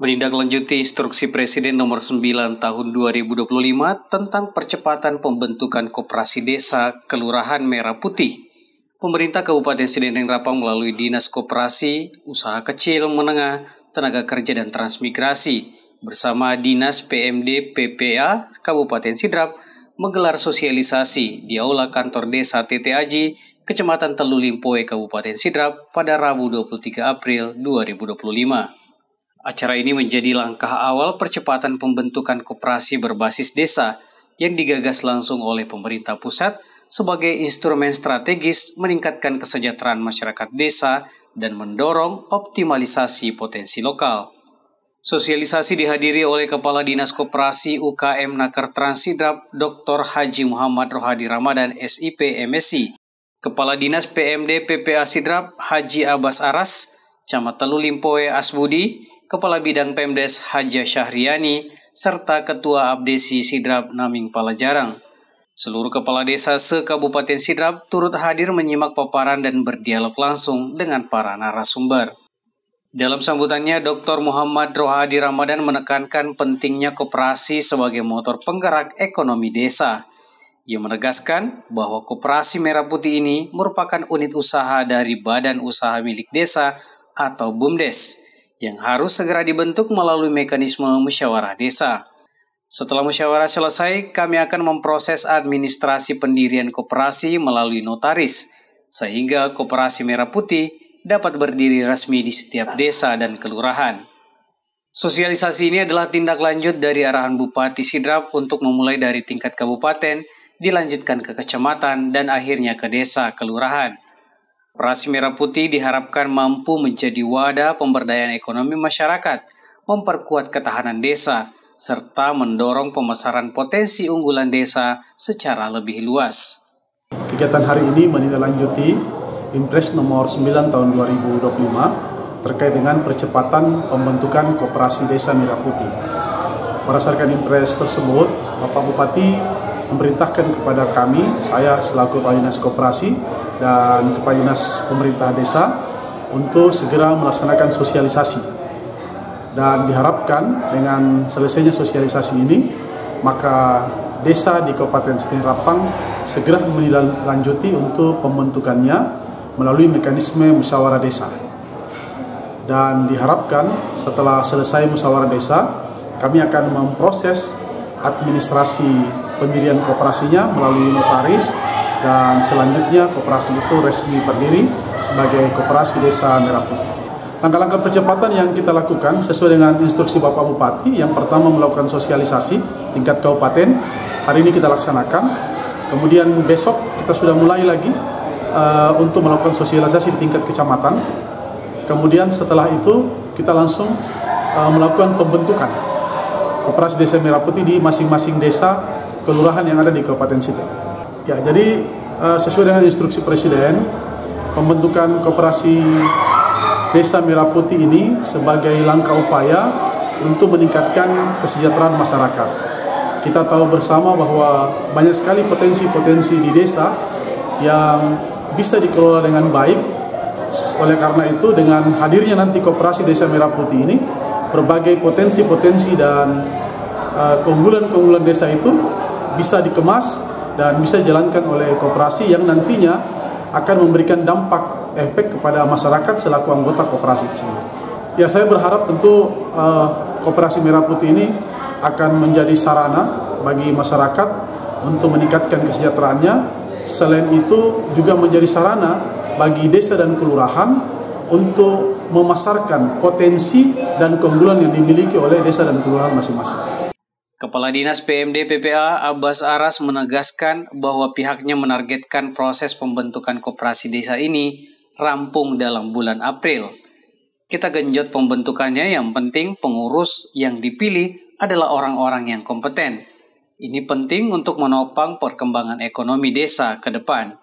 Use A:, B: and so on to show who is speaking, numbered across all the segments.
A: Menindaklanjuti Instruksi Presiden Nomor 9 Tahun 2025 tentang percepatan pembentukan koperasi desa Kelurahan Merah Putih, pemerintah Kabupaten Sidendeng Rapang melalui Dinas Koperasi, Usaha Kecil Menengah, Tenaga Kerja dan Transmigrasi bersama Dinas PMD PPA Kabupaten Sidrap menggelar sosialisasi di Aula Kantor Desa TT Aji, Kecamatan Telu Limpoe, Kabupaten Sidrap pada Rabu 23 April 2025. Acara ini menjadi langkah awal percepatan pembentukan koperasi berbasis desa yang digagas langsung oleh pemerintah pusat sebagai instrumen strategis meningkatkan kesejahteraan masyarakat desa dan mendorong optimalisasi potensi lokal. Sosialisasi dihadiri oleh Kepala Dinas Koperasi UKM Naker Trans Sidrap Dr. Haji Muhammad Rohadi Ramadan SIP MSc, Kepala Dinas PMD PPA Sidrap Haji Abbas Aras, Camat Telu Limpoe Asbudi, Kepala Bidang Pemdes Haja Syahriani, serta Ketua Abdesi Sidrap Naming Palajarang. Seluruh kepala desa se-Kabupaten Sidrap turut hadir menyimak paparan dan berdialog langsung dengan para narasumber. Dalam sambutannya, Dr. Muhammad Rohadi Ramadan menekankan pentingnya koperasi sebagai motor penggerak ekonomi desa. Ia menegaskan bahwa Koperasi Merah Putih ini merupakan unit usaha dari Badan Usaha Milik Desa atau BUMDes, yang harus segera dibentuk melalui mekanisme musyawarah desa. Setelah musyawarah selesai, kami akan memproses administrasi pendirian koperasi melalui notaris, sehingga Koperasi Merah Putih dapat berdiri resmi di setiap desa dan kelurahan. Sosialisasi ini adalah tindak lanjut dari arahan Bupati Sidrap untuk memulai dari tingkat kabupaten, dilanjutkan ke kecamatan, dan akhirnya ke desa kelurahan. Koperasi Merah Putih diharapkan mampu menjadi wadah pemberdayaan ekonomi masyarakat, memperkuat ketahanan desa, serta mendorong pemasaran potensi unggulan desa secara lebih luas.
B: Kegiatan hari ini menindaklanjuti Impres Nomor 9 Tahun 2025 terkait dengan percepatan pembentukan Koperasi Desa Merah Putih. Berdasarkan Impres tersebut, Bapak Bupati memerintahkan kepada kami, saya selaku Kepala Dinas Koperasi dan Kepala Dinas Pemerintah Desa untuk segera melaksanakan sosialisasi. Dan diharapkan dengan selesainya sosialisasi ini, maka desa di Kabupaten Sidendeng Rapang segera menindaklanjuti untuk pembentukannya melalui mekanisme musyawarah desa. Dan diharapkan setelah selesai musyawarah desa, kami akan memproses administrasi pendirian koperasinya melalui notaris, dan selanjutnya koperasi itu resmi berdiri sebagai Koperasi Desa Merah Putih. Langkah-langkah percepatan yang kita lakukan sesuai dengan instruksi Bapak Bupati, yang pertama melakukan sosialisasi tingkat kabupaten, hari ini kita laksanakan. Kemudian besok kita sudah mulai lagi untuk melakukan sosialisasi di tingkat kecamatan. Kemudian setelah itu kita langsung melakukan pembentukan Koperasi Desa Merah Putih di masing-masing desa kelurahan yang ada di Kabupaten Sidrap. Ya, jadi sesuai dengan instruksi Presiden, pembentukan Koperasi Desa Merah Putih ini sebagai langkah upaya untuk meningkatkan kesejahteraan masyarakat. Kita tahu bersama bahwa banyak sekali potensi-potensi di desa yang bisa dikelola dengan baik. Oleh karena itu, dengan hadirnya nanti Koperasi Desa Merah Putih ini, berbagai potensi-potensi dan keunggulan-keunggulan desa itu bisa dikemas dan bisa dijalankan oleh koperasi yang nantinya akan memberikan dampak efek kepada masyarakat selaku anggota koperasi itu sendiri. Ya, saya berharap tentu Koperasi Merah Putih ini akan menjadi sarana bagi masyarakat untuk meningkatkan kesejahteraannya. Selain itu juga menjadi sarana bagi desa dan kelurahan untuk memasarkan potensi dan keunggulan yang dimiliki oleh desa dan kelurahan masing-masing.
A: Kepala Dinas PMD PPA Abbas Aras menegaskan bahwa pihaknya menargetkan proses pembentukan koperasi desa ini rampung dalam bulan April. Kita genjot pembentukannya, yang penting pengurus yang dipilih adalah orang-orang yang kompeten. Ini penting untuk menopang perkembangan ekonomi desa ke depan.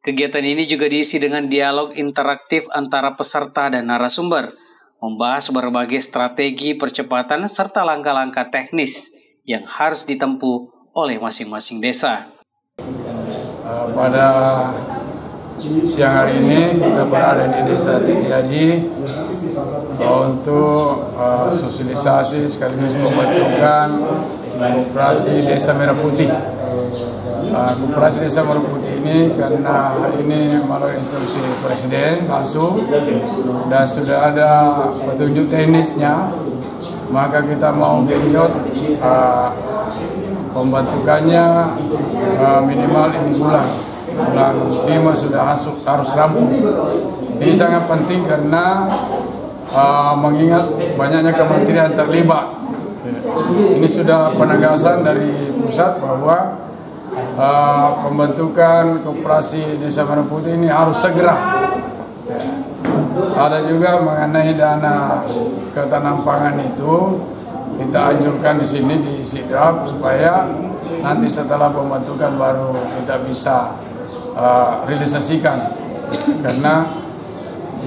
A: Kegiatan ini juga diisi dengan dialog interaktif antara peserta dan narasumber, membahas berbagai strategi percepatan serta langkah-langkah teknis yang harus ditempuh oleh masing-masing desa.
C: Pada siang hari ini kita berada di Desa Titiaji untuk sosialisasi sekaligus pembentukan Koperasi Desa Merah Putih. Koperasi Desa Merah Putih ini karena ini melalui instruksi Presiden langsung dan sudah ada petunjuk teknisnya, maka kita mau genjot pembentukannya minimal ini bulan 5 sudah harus rampung. Ini sangat penting karena mengingat banyaknya kementerian terlibat. Ini sudah penegasan dari pusat bahwa pembentukan Koperasi Desa Merah Putih ini harus segera. Ada juga mengenai dana ketahanan pangan itu, kita anjurkan di sini di Sidrap supaya nanti setelah pembentukan baru kita bisa realisasikan, karena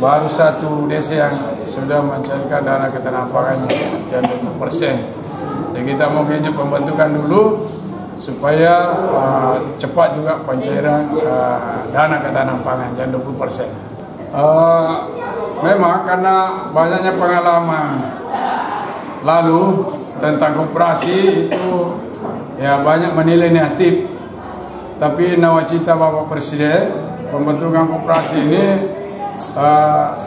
C: baru satu desa yang sudah mencairkan dana ketahanan pangan yang 20%. Jadi kita mau genjot pembentukan dulu supaya cepat juga pencairan dana ketahanan pangan yang 20%. Memang karena banyaknya pengalaman lalu tentang koperasi itu ya banyak menilai negatif. Tapi nawacita Bapak Presiden pembentukan koperasi ini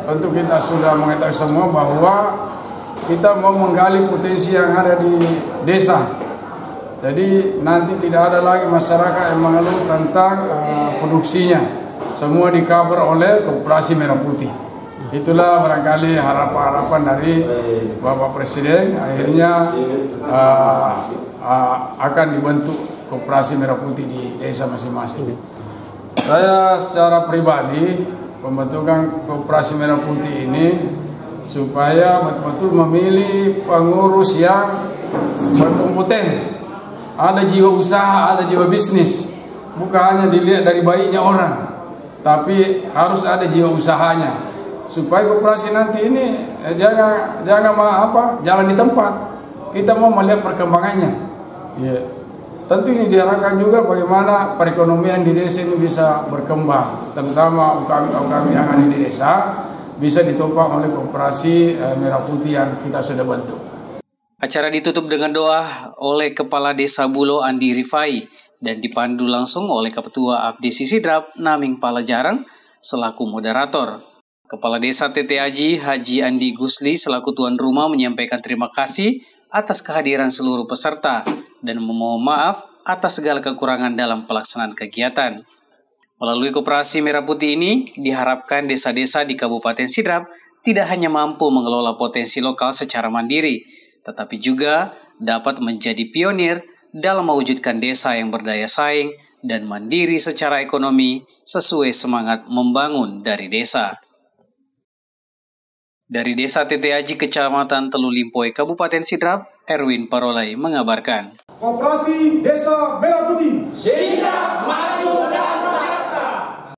C: tentu kita sudah mengetahui semua bahwa kita mau menggali potensi yang ada di desa. Jadi nanti tidak ada lagi masyarakat yang mengeluh tentang produksinya. Semua di-cover oleh Koperasi Merah Putih. Itulah barangkali harapan-harapan dari Bapak Presiden, akhirnya akan dibentuk Koperasi Merah Putih di desa masing-masing. Saya secara pribadi pembentukan Koperasi Merah Putih ini supaya betul-betul memilih pengurus yang berkompeten, ada jiwa usaha, ada jiwa bisnis, bukan hanya dilihat dari baiknya orang, tapi harus ada jiwa usahanya, supaya koperasi nanti ini jangan jalan di tempat. Kita mau melihat perkembangannya. Ya. Tentu ini diharapkan juga bagaimana perekonomian di desa ini bisa berkembang, terutama UKM yang ada di desa bisa ditopang oleh Koperasi Merah Putih yang kita sudah bentuk.
A: Acara ditutup dengan doa oleh Kepala Desa Bulo Andi Rifai dan dipandu langsung oleh Ketua Abdesi Sidrap Naming Palajarang selaku moderator. Kepala Desa Titiaji Haji Andi Gusli selaku tuan rumah menyampaikan terima kasih atas kehadiran seluruh peserta dan memohon maaf atas segala kekurangan dalam pelaksanaan kegiatan. Melalui Koperasi Merah Putih ini, diharapkan desa-desa di Kabupaten Sidrap tidak hanya mampu mengelola potensi lokal secara mandiri, tetapi juga dapat menjadi pionir dalam mewujudkan desa yang berdaya saing dan mandiri secara ekonomi sesuai semangat membangun dari desa. Dari Desa Titiaji, Kecamatan Telu Limpoy, Kabupaten Sidrap, Erwin Parolai mengabarkan.
B: Koperasi Desa Merah Putih.
D: Sidrap